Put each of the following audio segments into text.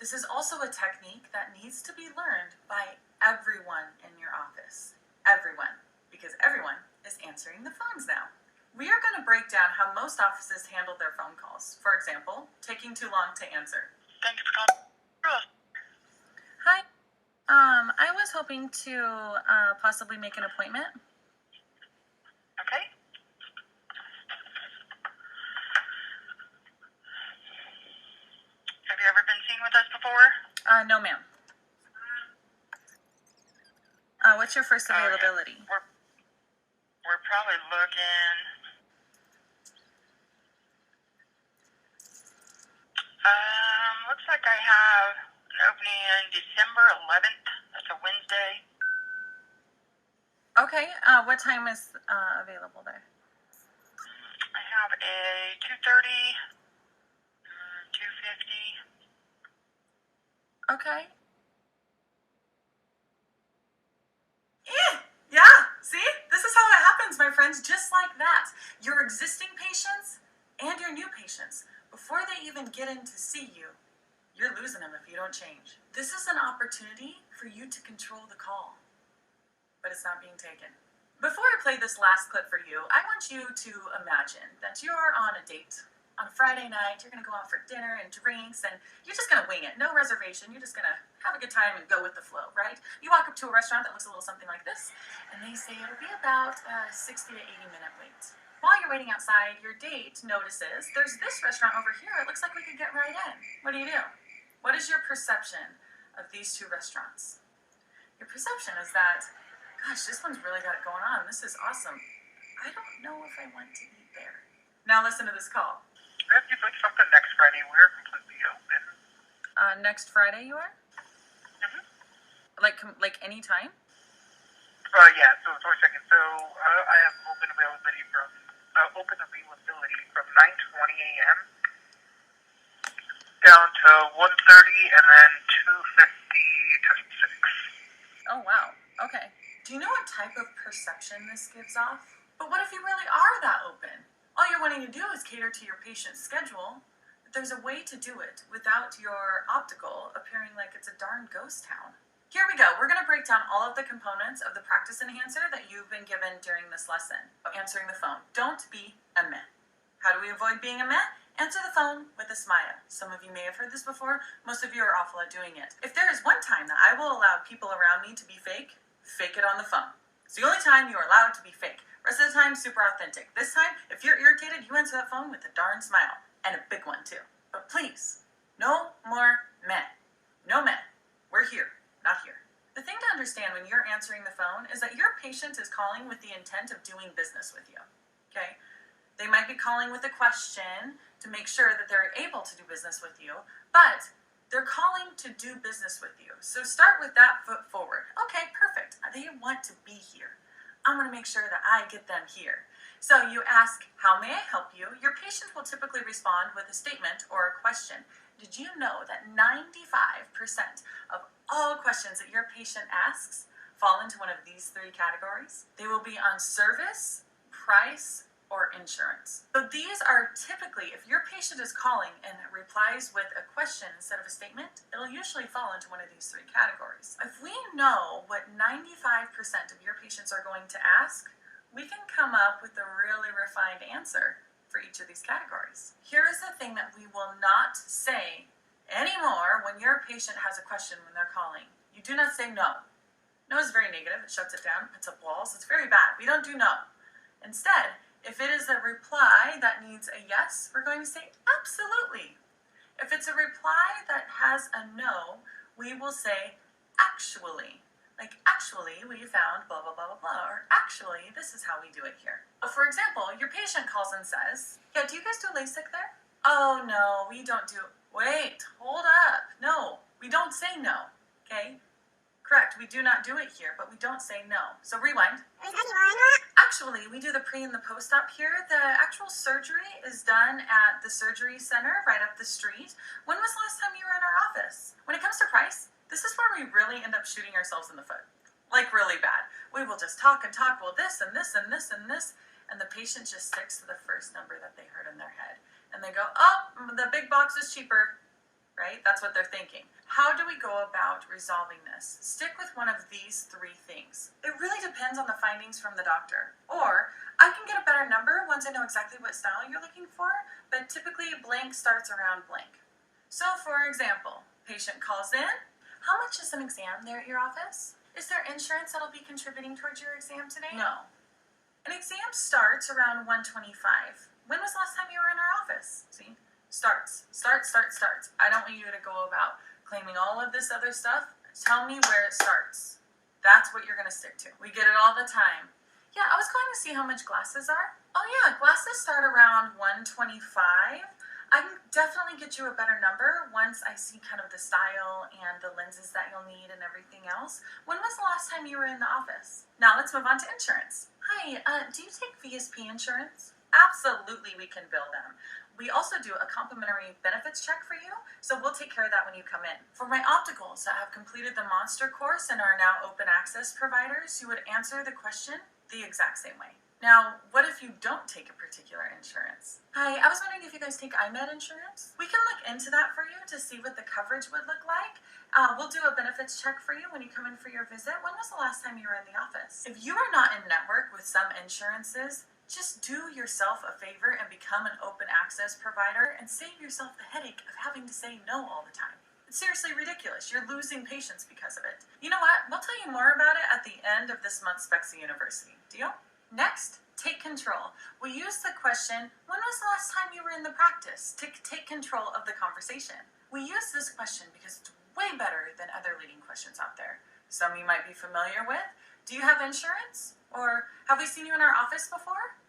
This is also a technique that needs to be learned by everyone in your office. Everyone, because everyone is answering the phones now. We are going to break down how most offices handle their phone calls. For example, taking too long to answer. Thank you for calling. Hi. I was hoping to possibly make an appointment. Okay. Have you ever been seen with us before? No, ma'am. What's your first availability? We're probably looking. Looks like I have an opening on December 11th. That's a Wednesday. Okay. What time is available there? I have a 2:30, 2:50. Okay. Yeah, see? This is how it happens, my friends, just like that. Your existing patients and your new patients, before they even get in to see you, you're losing them if you don't change. This is an opportunity for you to control the call, but it's not being taken. Before I play this last clip for you, I want you to imagine that you're on a date. On Friday night, you're going to go out for dinner and drinks, and you're just going to wing it. No reservation. You're just going to have a good time and go with the flow, right? You walk up to a restaurant that looks a little something like this, and they say it'll be about a 60 to 80-minute wait. While you're waiting outside, your date notices there's this restaurant over here. It looks like we could get right in. What do you do? What is your perception of these two restaurants? Your perception is that, gosh, this one's really got it going on. This is awesome. I don't know if I want to eat there. Now listen to this call. If you'd like something next Friday, we're completely open. Next Friday you are? Mm-hmm. Like any time? Yeah, so sorry a second. So I have open availability from 9:20 a.m. down to 1:30 and then 2:50 to 6. Oh, wow. Okay. Do you know what type of perception this gives off? But what if you really are that open? All you're wanting to do is cater to your patient's schedule, but there's a way to do it without your optical appearing like it's a darn ghost town. Here we go. We're going to break down all of the components of the practice enhancer that you've been given during this lesson. Answering the phone. Don't be a meh. How do we avoid being a meh? Answer the phone with a smile. Some of you may have heard this before. Most of you are awful at doing it. If there is one time that I will allow people around me to be fake it on the phone. It's the only time you are allowed to be fake. Rest of the time, super authentic. This time, if you're irritated, you answer that phone with a darn smile. And a big one, too. But please, no more meh. No meh. We're here, not here. The thing to understand when you're answering the phone is that your patient is calling with the intent of doing business with you. Okay? They might be calling with a question to make sure that they're able to do business with you, but they're calling to do business with you. So start with that foot forward. Okay, perfect. They want to be here. I'm going to make sure that I get them here. So you ask, how may I help you? Your patient will typically respond with a statement or a question. Did you know that 95% of all questions that your patient asks fall into one of these three categories? They will be on service, price, or insurance. So these are typically, if your patient is calling and replies with a question instead of a statement, it'll usually fall into one of these three categories. If we know what 95% of your patients are going to ask, we can come up with a really refined answer for each of these categories. Here is the thing that we will not say anymore when your patient has a question when they're calling. You do not say no. No is very negative. It shuts it down, puts up walls. It's very bad. We don't do no. Instead, if it is a reply that needs a yes, we're going to say absolutely. If it's a reply that has a no, we will say actually. Like, actually, we found blah, blah, blah, blah, blah. Or actually, this is how we do it here. For example, your patient calls and says, yeah, do you guys do LASIK there? Oh, no, we don't do. Wait, hold up. No, we don't say no, okay? Correct, we do not do it here, but we don't say no. So rewind. Actually, we do the pre and the post-op here. The actual surgery is done at the surgery center right up the street. When was the last time you were in our office? When it comes to price, this is where we really end up shooting ourselves in the foot. Like really bad. We will just talk and talk, well this and this and this and this, and the patient just sticks to the first number that they heard in their head. And they go, oh, the big box is cheaper, right? That's what they're thinking. How do we go about resolving this? Stick with one of these three things. It really depends on the findings from the doctor. Or I can get a better number once I know exactly what style you're looking for, but typically blank starts around blank. So for example, patient calls in. How much is an exam there at your office? Is there insurance that'll be contributing towards your exam today? No. An exam starts around 125. When was the last time you were in our office? See? Starts. I don't want you to go about claiming all of this other stuff. Tell me where it starts. That's what you're going to stick to. We get it all the time. Yeah, I was calling to see how much glasses are. Oh yeah, glasses start around 125. I can definitely get you a better number once I see kind of the style and the lenses that you'll need and everything else. When was the last time you were in the office? Now let's move on to insurance. Hi, do you take VSP insurance? Absolutely, we can bill them. We also do a complimentary benefits check for you, so we'll take care of that when you come in. For my opticals that have completed the Monster course and are now open access providers, you would answer the question the exact same way. Now, what if you don't take a particular insurance? Hi, I was wondering if you guys take IMED insurance? We can look into that for you to see what the coverage would look like. We'll do a benefits check for you when you come in for your visit. When was the last time you were in the office? If you are not in network with some insurances, just do yourself a favor and become an open access provider and save yourself the headache of having to say no all the time. It's seriously ridiculous. You're losing patients because of it. You know what? We'll tell you more about it at the end of this month's Spexy University. Deal? Next, take control. We use the question, when was the last time you were in the practice, to take control of the conversation. We use this question because it's way better than other leading questions out there. Some you might be familiar with. Do you have insurance? Or have we seen you in our office before?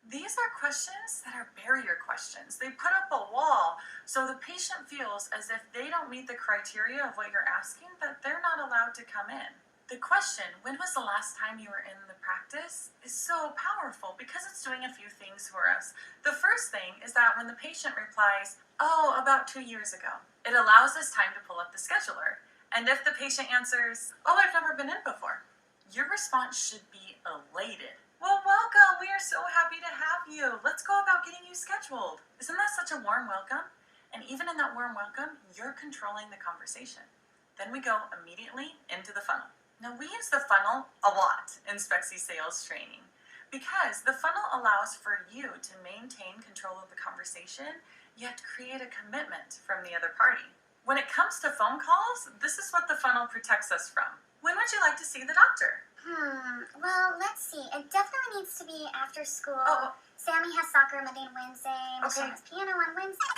These are questions that are barrier questions. They put up a wall so the patient feels as if they don't meet the criteria of what you're asking, that they're not allowed to come in. The question, when was the last time you were in the practice, is so powerful because it's doing a few things for us. The first thing is that when the patient replies, oh, about 2 years ago, it allows us time to pull up the scheduler. And if the patient answers, oh, I've never been in before, your response should be elated. Well, welcome. We are so happy to have you. Let's go about getting you scheduled. Isn't that such a warm welcome? And even in that warm welcome, you're controlling the conversation. Then we go immediately into the funnel. Now, we use the funnel a lot in Spexy sales training because the funnel allows for you to maintain control of the conversation, yet create a commitment from the other party. When it comes to phone calls, this is what the funnel protects us from. When would you like to see the doctor? Well, let's see. It definitely needs to be after school. Oh. Sammy has soccer Monday and Wednesday. Michelle has piano on Wednesday.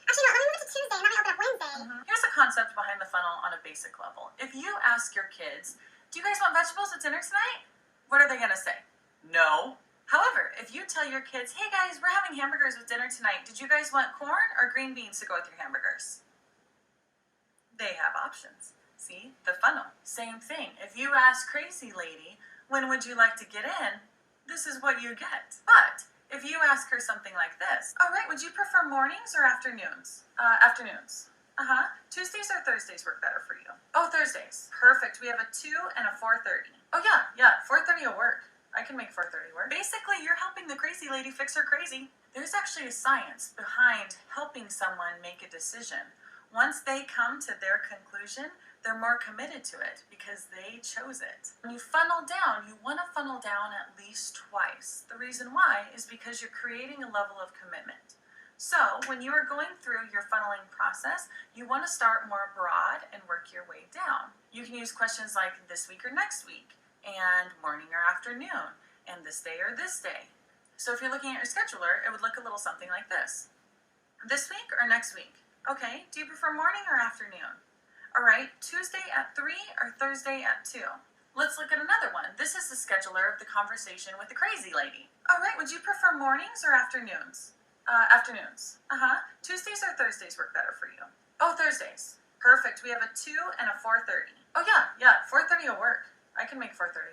Actually, no, let me move it to Tuesday and then I open up Wednesday. Here's the concept behind the funnel on a basic level. If you ask your kids, do you guys want vegetables at dinner tonight? What are they going to say? No. However, if you tell your kids, hey guys, we're having hamburgers with dinner tonight. Did you guys want corn or green beans to go with your hamburgers? They have options. See? The funnel. Same thing. If you ask crazy lady, when would you like to get in? This is what you get. But if you ask her something like this, all right, would you prefer mornings or afternoons? Afternoons. Tuesdays or Thursdays work better for you? Oh, Thursdays. Perfect. We have a 2 and a 4:30. Oh yeah, 4:30 will work. I can make 4:30 work. Basically, you're helping the crazy lady fix her crazy. There's actually a science behind helping someone make a decision. Once they come to their conclusion, they're more committed to it because they chose it. When you funnel down, you want to funnel down at least twice. The reason why is because you're creating a level of commitment. So when you are going through your funneling process, you want to start more broad and work your way down. You can use questions like this week or next week, and morning or afternoon, and this day or this day. So if you're looking at your scheduler, it would look a little something like this. This week or next week? Okay, do you prefer morning or afternoon? All right, Tuesday at 3 or Thursday at 2? Let's look at another one. This is the scheduler of the conversation with the crazy lady. All right, would you prefer mornings or afternoons? Afternoons. Tuesdays or Thursdays work better for you? Oh, Thursdays. Perfect. We have a 2 and a 4:30. Oh yeah, 4:30 will work. I can make 4:30